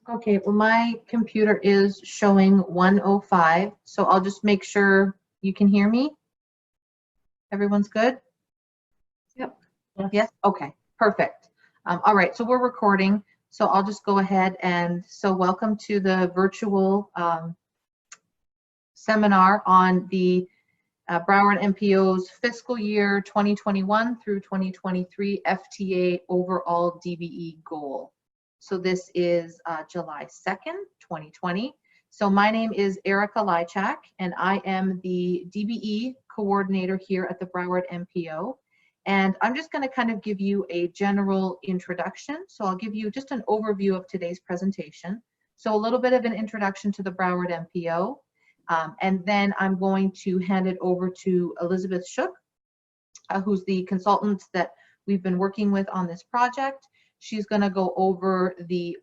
Okay, well, my computer is showing 1:05, so I'll just make sure you can hear me. Everyone's good? Yep. Yes? Okay, perfect. All right, so we're recording, so I'll just go ahead and, so welcome to the virtual seminar on the Broward MPO's fiscal year 2021 through 2023 FTA Overall DBE Goal. So this is July 2nd, 2020. So my name is Erica Lychak, and I am the DBE coordinator here at the Broward MPO. And I'm just going to kind of give you a general introduction. So I'll give you just an overview of today's presentation. So a little bit of an introduction to the Broward MPO. And then I'm going to hand it over to Elizabeth Shook, who's the consultant that we've been working with on this project. She's going to go over the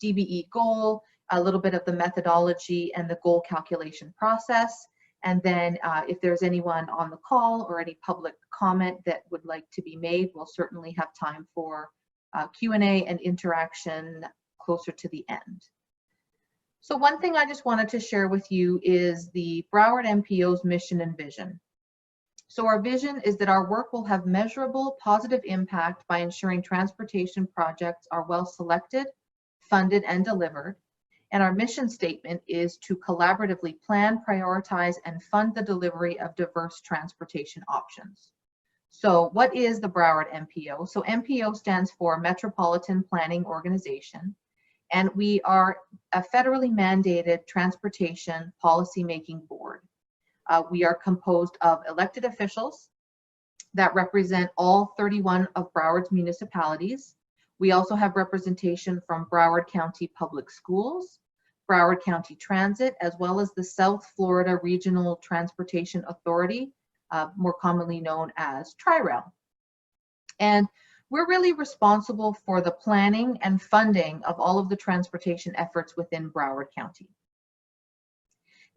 DBE goal, a little bit of the methodology and the goal calculation process. And then if there's anyone on the call or any public comment that would like to be made, we'll certainly have time for Q&A and interaction closer to the end. So one thing I just wanted to share with you is the Broward MPO's mission and vision. So our vision is that our work will have measurable positive impact by ensuring transportation projects are well selected, funded, and delivered. And our mission statement is to collaboratively plan, prioritize, and fund the delivery of diverse transportation options. So what is the Broward MPO? So MPO stands for Metropolitan Planning Organization. And we are a federally mandated transportation policymaking board. We are composed of elected officials that represent all 31 of Broward's municipalities. We also have representation from Broward County Public Schools, Broward County Transit, as well as the South Florida Regional Transportation Authority, more commonly known as Tri-Rail. And we're really responsible for the planning and funding of all of the transportation efforts within Broward County.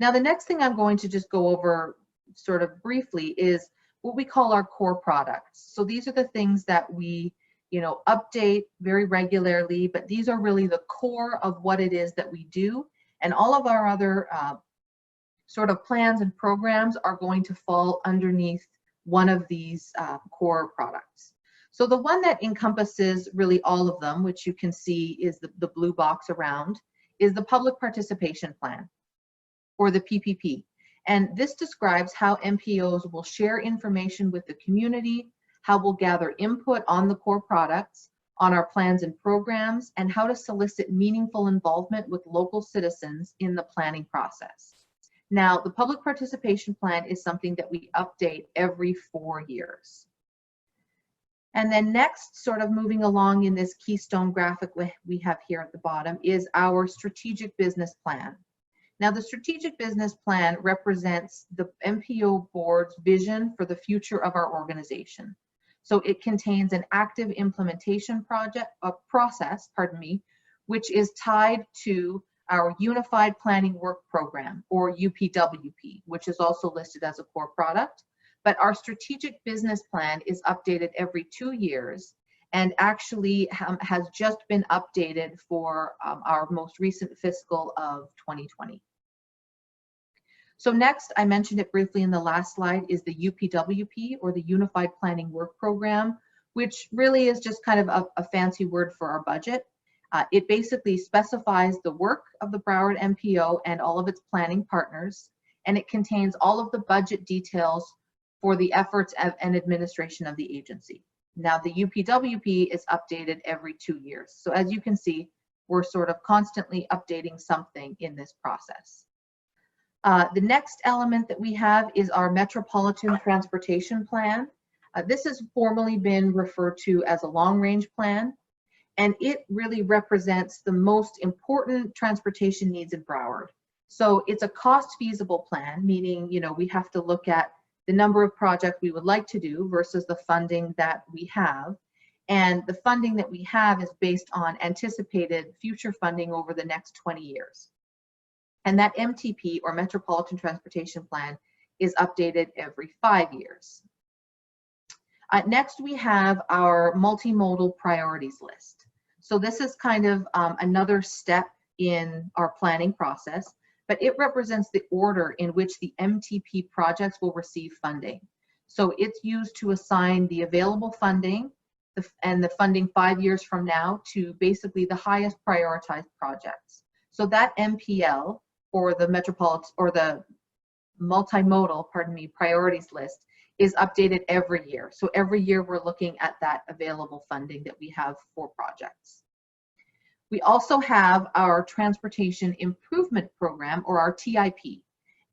Now, the next thing I'm going to just go over sort of briefly is what we call our core products. So these are the things that we, update very regularly, but these are really the core of what it is that we do. And all of our other sort of plans and programs are going to fall underneath one of these core products. So the one that encompasses really all of them, which you can see is the blue box around, is the Public Participation Plan, or the PPP. And this describes how MPOs will share information with the community, how we'll gather input on the core products, on our plans and programs, and how to solicit meaningful involvement with local citizens in the planning process. Now, the Public Participation Plan is something that we update every 4 years. And then next, sort of moving along in this keystone graphic we have here at the bottom, is our strategic business plan. Now, the strategic business plan represents the MPO board's vision for the future of our organization. So it contains an active implementation process, which is tied to our Unified Planning Work Program, or UPWP, which is also listed as a core product. But our strategic business plan is updated every 2 years and actually has just been updated for our most recent fiscal of 2020. So next, I mentioned it briefly in the last slide, is the UPWP, or the Unified Planning Work Program, which really is just kind of a fancy word for our budget. It basically specifies the work of the Broward MPO and all of its planning partners, and it contains all of the budget details for the efforts and administration of the agency. Now, the UPWP is updated every 2 years. So as you can see, we're sort of constantly updating something in this process. The next element that we have is our Metropolitan Transportation Plan. This has formally been referred to as a long-range plan, and it really represents the most important transportation needs in Broward. So it's a cost-feasible plan, meaning, we have to look at the number of projects we would like to do versus the funding that we have. And the funding that we have is based on anticipated future funding over the next 20 years. And that MTP, or Metropolitan Transportation Plan, is updated every 5 years. Next, we have our multimodal priorities list. So this is kind of another step in our planning process, but it represents the order in which the MTP projects will receive funding. So it's used to assign the available funding and the funding 5 years from now to basically the highest prioritized projects. So that MPL, or the metropolitan, or the multimodal, pardon me, priorities list, is updated every year. So every year we're looking at that available funding that we have for projects. We also have our Transportation Improvement Program, or our TIP.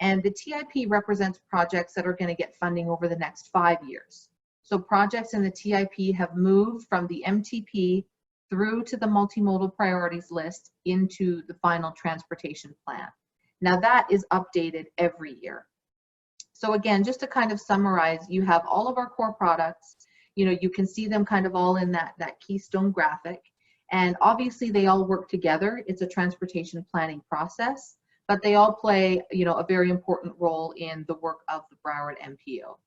And the TIP represents projects that are going to get funding over the next 5 years. So projects in the TIP have moved from the MTP through to the multimodal priorities list into the final transportation plan. Now that is updated every year. So again, just to kind of summarize, you have all of our core products. You know, you can see them kind of all in that keystone graphic. And obviously they all work together. It's a transportation planning process, but they all play, you know, a very important role in the work of the Broward MPO.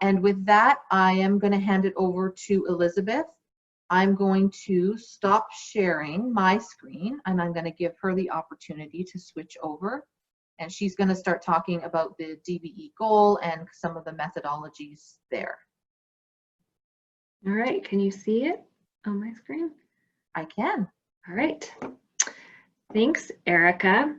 And with that, I am going to hand it over to Elizabeth. I'm going to stop sharing my screen and I'm going to give her the opportunity to switch over. And she's going to start talking about the DBE goal and some of the methodologies there. All right, can you see it on my screen? I can. All right. Thanks, Erica.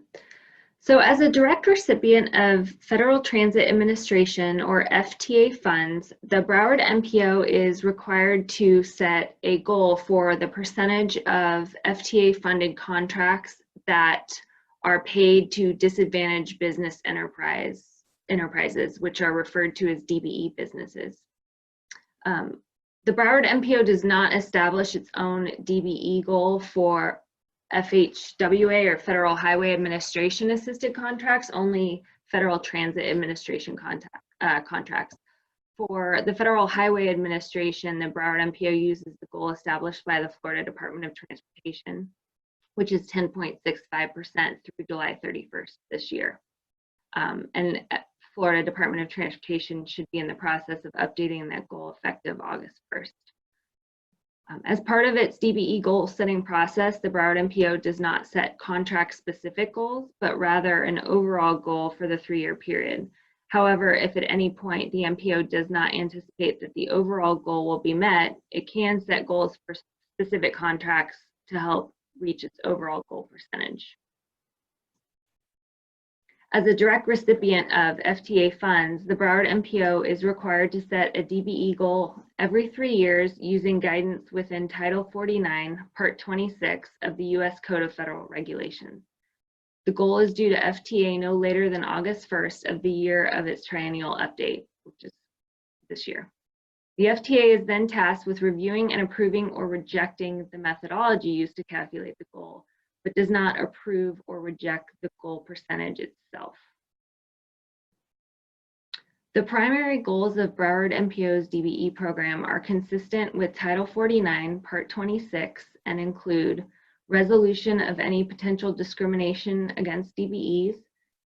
So as a direct recipient of Federal Transit Administration, or FTA funds, the Broward MPO is required to set a goal for the percentage of FTA funded contracts that are paid to disadvantaged business enterprises, which are referred to as DBE businesses. The Broward MPO does not establish its own DBE goal for FHWA, or Federal Highway Administration assisted contracts, only Federal Transit Administration contracts. For the Federal Highway Administration, the Broward MPO uses the goal established by the Florida Department of Transportation, which is 10.65% through July 31st this year. And Florida Department of Transportation should be in the process of updating that goal effective August 1st. As part of its DBE goal setting process, the Broward MPO does not set contract-specific goals, but rather an overall goal for the 3-year period. However, if at any point the MPO does not anticipate that the overall goal will be met, it can set goals for specific contracts to help reach its overall goal percentage. As a direct recipient of FTA funds, the Broward MPO is required to set a DBE goal every 3 years using guidance within Title 49, Part 26 of the U.S. Code of Federal Regulations. The goal is due to FTA no later than August 1st of the year of its triennial update, which is this year. The FTA is then tasked with reviewing and approving or rejecting the methodology used to calculate the goal, but does not approve or reject the goal percentage itself. The primary goals of Broward MPO's DBE program are consistent with Title 49, Part 26, and include resolution of any potential discrimination against DBEs,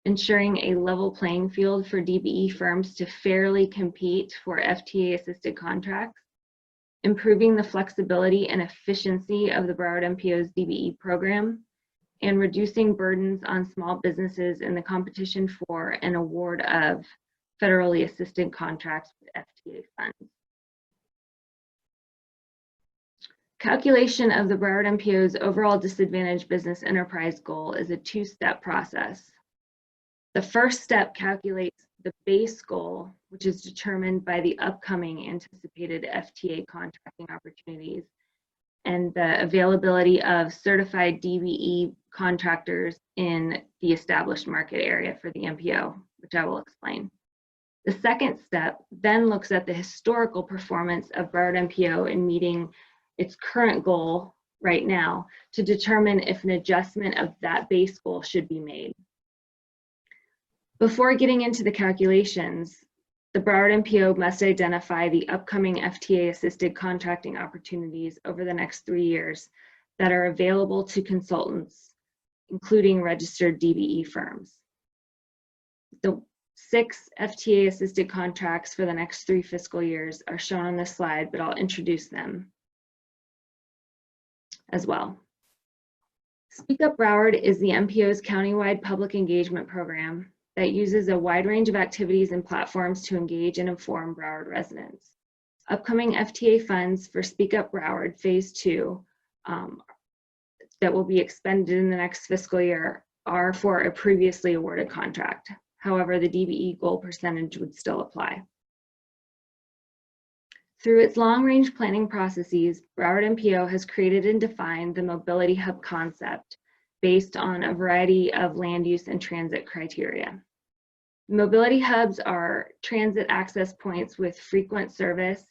ensuring a level playing field for DBE firms to fairly compete for FTA-assisted contracts, improving the flexibility and efficiency of the Broward MPO's DBE program, and reducing burdens on small businesses in the competition for and award of federally assisted contracts with FTA funds. Calculation of the Broward MPO's overall disadvantaged business enterprise goal is a 2-step process. The first step calculates the base goal, which is determined by the upcoming anticipated FTA contracting opportunities and the availability of certified DBE contractors in the established market area for the MPO, which I will explain. The second step then looks at the historical performance of Broward MPO in meeting its current goal right now to determine if an adjustment of that base goal should be made. Before getting into the calculations, the Broward MPO must identify the upcoming FTA-assisted contracting opportunities over the next 3 years that are available to consultants, including registered DBE firms. The 6 FTA-assisted contracts for the next 3 fiscal years are shown on this slide, but I'll introduce them. as well. Speak Up Broward is the MPO's countywide public engagement program that uses a wide range of activities and platforms to engage and inform Broward residents. Upcoming FTA funds for Speak Up Broward Phase 2 that will be expended in the next fiscal year are for a previously awarded contract. However, the DBE goal percentage would still apply. Through its long-range planning processes, Broward MPO has created and defined the mobility hub concept based on a variety of land use and transit criteria. Mobility hubs are transit access points with frequent service,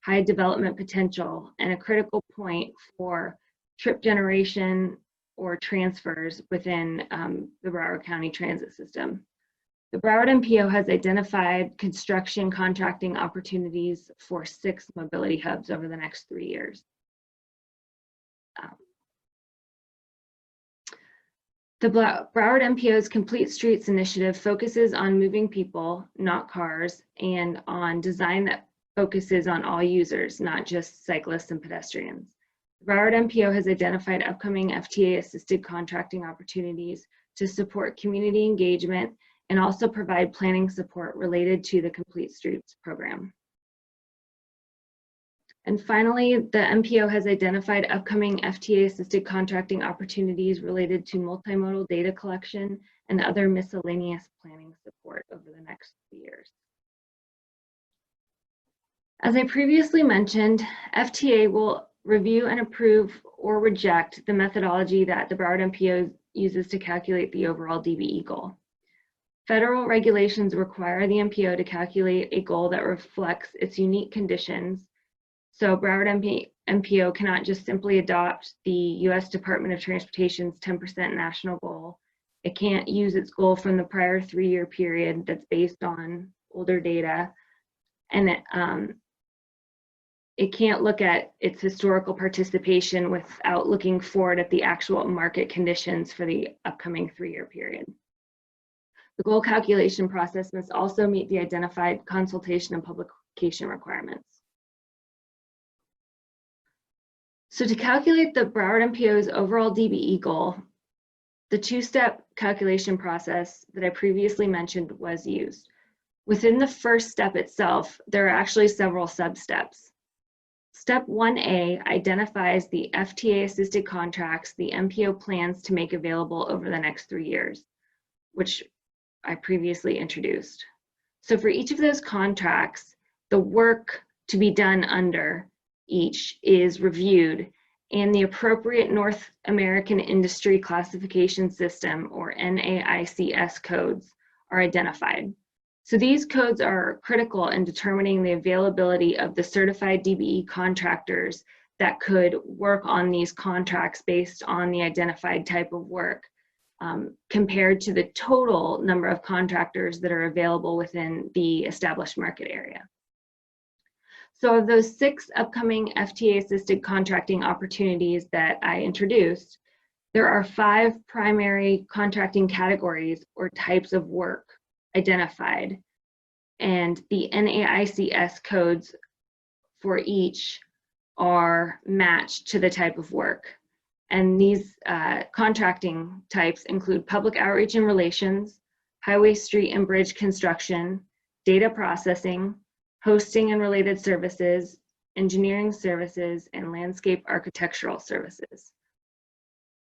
high development potential, and a critical point for trip generation or transfers within the Broward County transit system. The Broward MPO has identified construction contracting opportunities for 6 mobility hubs over the next 3 years. The Broward MPO's Complete Streets initiative focuses on moving people, not cars, and on design that focuses on all users, not just cyclists and pedestrians. The Broward MPO has identified upcoming FTA-assisted contracting opportunities to support community engagement and also provide planning support related to the Complete Streets program. And finally, the MPO has identified upcoming FTA-assisted contracting opportunities related to multimodal data collection and other miscellaneous planning support over the next 3 years. As I previously mentioned, FTA will review and approve or reject the methodology that the Broward MPO uses to calculate the overall DBE goal. Federal regulations require the MPO to calculate a goal that reflects its unique conditions. So Broward MPO cannot just simply adopt the U.S. Department of Transportation's 10% national goal. It can't use its goal from the prior 3-year period that's based on older data. And it can't look at its historical participation without looking forward at the actual market conditions for the upcoming 3-year period. The goal calculation process must also meet the identified consultation and publication requirements. So to calculate the Broward MPO's overall DBE goal, the 2-step calculation process that I previously mentioned was used. Within the first step itself, there are actually several sub-steps. Step 1A identifies the FTA-assisted contracts the MPO plans to make available over the next 3 years, which I previously introduced. So for each of those contracts, the work to be done under each is reviewed and the appropriate North American Industry Classification System, or NAICS codes, are identified. So these codes are critical in determining the availability of the certified DBE contractors that could work on these contracts based on the identified type of work, compared to the total number of contractors that are available within the established market area. So of those 6 upcoming FTA-assisted contracting opportunities that I introduced, there are 5 primary contracting categories or types of work identified, and the NAICS codes for each are matched to the type of work. And these contracting types include public outreach and relations, highway, street, and bridge construction, data processing, hosting and related services, engineering services, and landscape architectural services.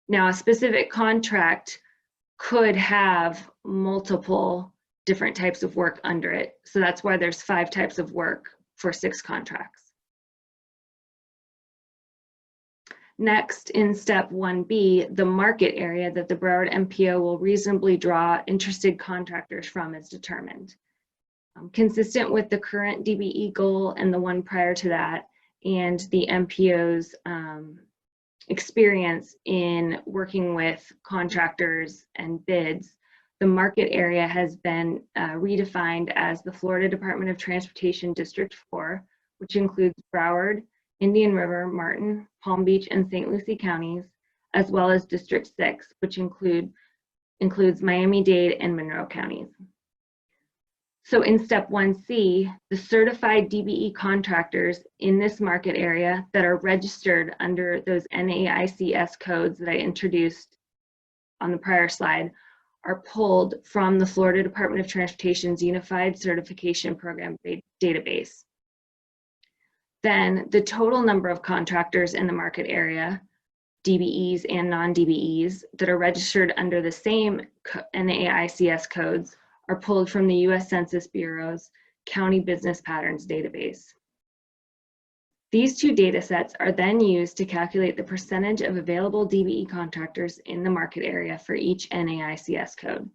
Now, a specific contract could have multiple different types of work under it. So that's why there's 5 types of work for 6 contracts. Next, in step 1B, the market area that the Broward MPO will reasonably draw interested contractors from is determined. Consistent with the current DBE goal and the one prior to that, and the MPO's experience in working with contractors and bids, the market area has been redefined as the Florida Department of Transportation District 4, which includes Broward, Indian River, Martin, Palm Beach, and St. Lucie counties, as well as District 6, which includes Miami-Dade and Monroe counties. So in step 1C, the certified DBE contractors in this market area that are registered under those NAICS codes that I introduced on the prior slide are pulled from the Florida Department of Transportation's Unified Certification Program database. Then the total number of contractors in the market area, DBEs and non-DBEs, that are registered under the same NAICS codes are pulled from the U.S. Census Bureau's County Business Patterns database. These two data sets are then used to calculate the percentage of available DBE contractors in the market area for each NAICS code.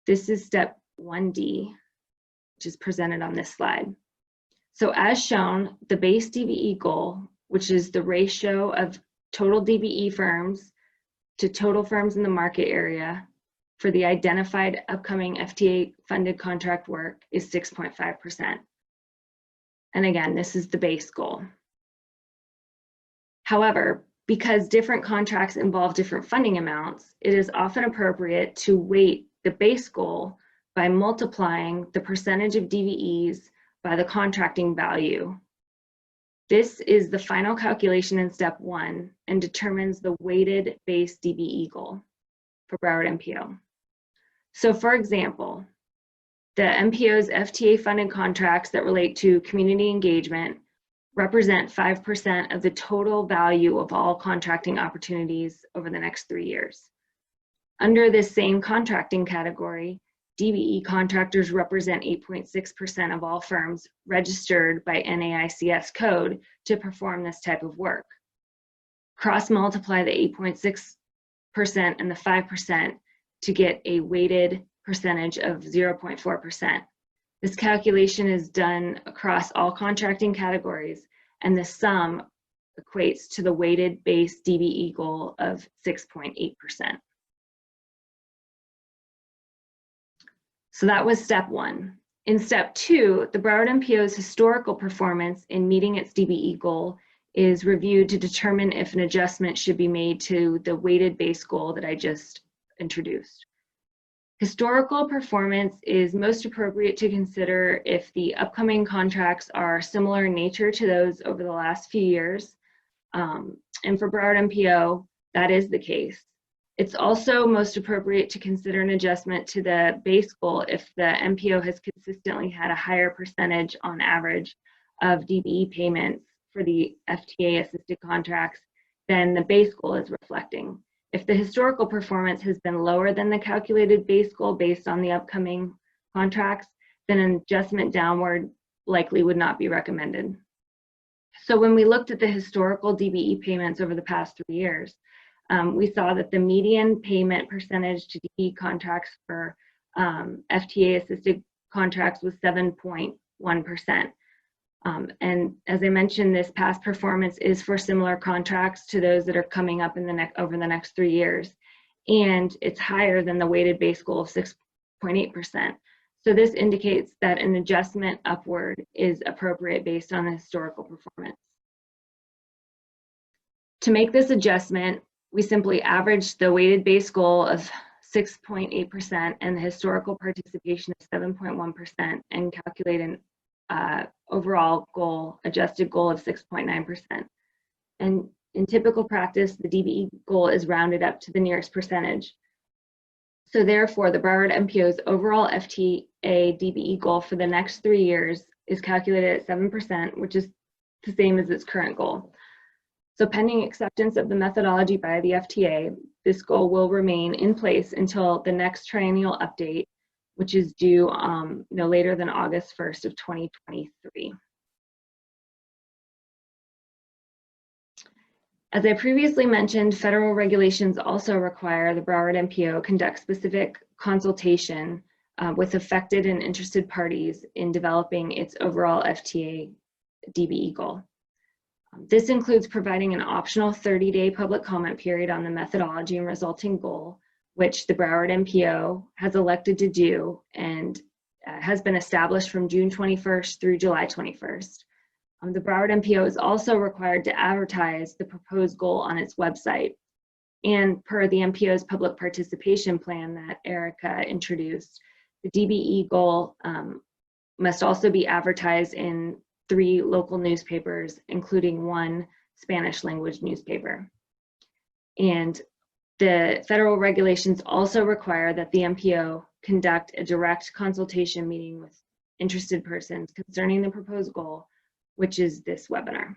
This is step 1D, which is presented on this slide. So as shown, the base DBE goal, which is the ratio of total DBE firms to total firms in the market area for the identified upcoming FTA funded contract work, is 6.5%. And again, this is the base goal. However, because different contracts involve different funding amounts, it is often appropriate to weight the base goal by multiplying the percentage of DBEs by the contracting value. This is the final calculation in step 1 and determines the weighted base DBE goal for Broward MPO. So for example, the MPO's FTA funded contracts that relate to community engagement represent 5% of the total value of all contracting opportunities over the next 3 years. Under this same contracting category, DBE contractors represent 8.6% of all firms registered by NAICS code to perform this type of work. Cross-multiply the 8.6% and the 5% to get a weighted percentage of 0.4%. This calculation is done across all contracting categories, and the sum equates to the weighted base DBE goal of 6.8%. So that was step 1. In step 2, the Broward MPO's historical performance in meeting its DBE goal is reviewed to determine if an adjustment should be made to the weighted base goal that I just introduced. Historical performance is most appropriate to consider if the upcoming contracts are similar in nature to those over the last few years. And for Broward MPO, that is the case. It's also most appropriate to consider an adjustment to the base goal if the MPO has consistently had a higher percentage on average of DBE payments for the FTA assisted contracts than the base goal is reflecting. If the historical performance has been lower than the calculated base goal based on the upcoming contracts, then an adjustment downward likely would not be recommended. So when we looked at the historical DBE payments over the past 3 years, we saw that the median payment percentage to DBE contracts for FTA assisted contracts was 7.1%. And as I mentioned, this past performance is for similar contracts to those that are coming up in over the next 3 years. And it's higher than the weighted base goal of 6.8%. So this indicates that an adjustment upward is appropriate based on the historical performance. To make this adjustment, we simply average the weighted base goal of 6.8% and the historical participation of 7.1% and calculate an overall goal, adjusted goal of 6.9%. And in typical practice, the DBE goal is rounded up to the nearest percentage. So therefore, the Broward MPO's overall FTA DBE goal for the next 3 years is calculated at 7%, which is the same as its current goal. So pending acceptance of the methodology by the FTA, this goal will remain in place until the next triennial update, which is due no later than August 1st of 2023. As I previously mentioned, federal regulations also require the Broward MPO conduct specific consultation with affected and interested parties in developing its overall FTA DBE goal. This includes providing an optional 30-day public comment period on the methodology and resulting goal, which the Broward MPO has elected to do and has been established from June 21st through July 21st. The Broward MPO is also required to advertise the proposed goal on its website. And per the MPO's public participation plan that Erica introduced, the DBE goal must also be advertised in 3 local newspapers, including 1 Spanish language newspaper. And the federal regulations also require that the MPO conduct a direct consultation meeting with interested persons concerning the proposed goal, which is this webinar.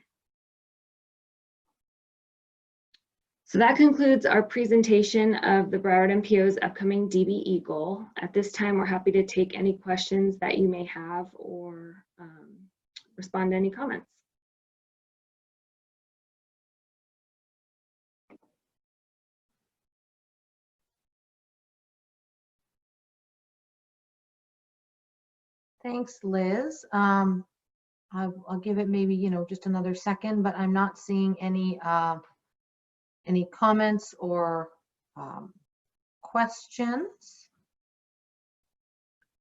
So that concludes our presentation of the Broward MPO's upcoming DBE goal. At this time, we're happy to take any questions that you may have or respond to any comments. Thanks, Liz. I'll give it maybe, just another second, but I'm not seeing any comments or questions.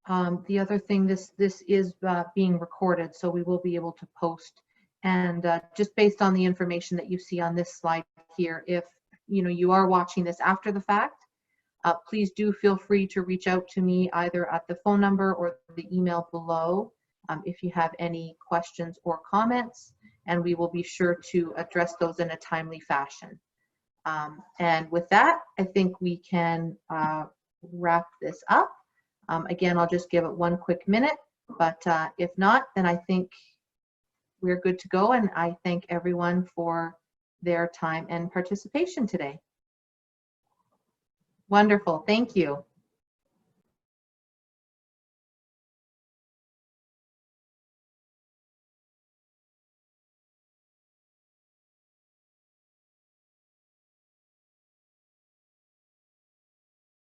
The other thing, this is being recorded, so we will be able to post. And just based on the information that you see on this slide here, if you are watching this after the fact, please do feel free to reach out to me either at the phone number or the email below if you have any questions or comments, and we will be sure to address those in a timely fashion. And with that, I think we can wrap this up. Again, I'll just give it one quick minute, but if not, then I think we're good to go, and I thank everyone for their time and participation today. Wonderful, thank you.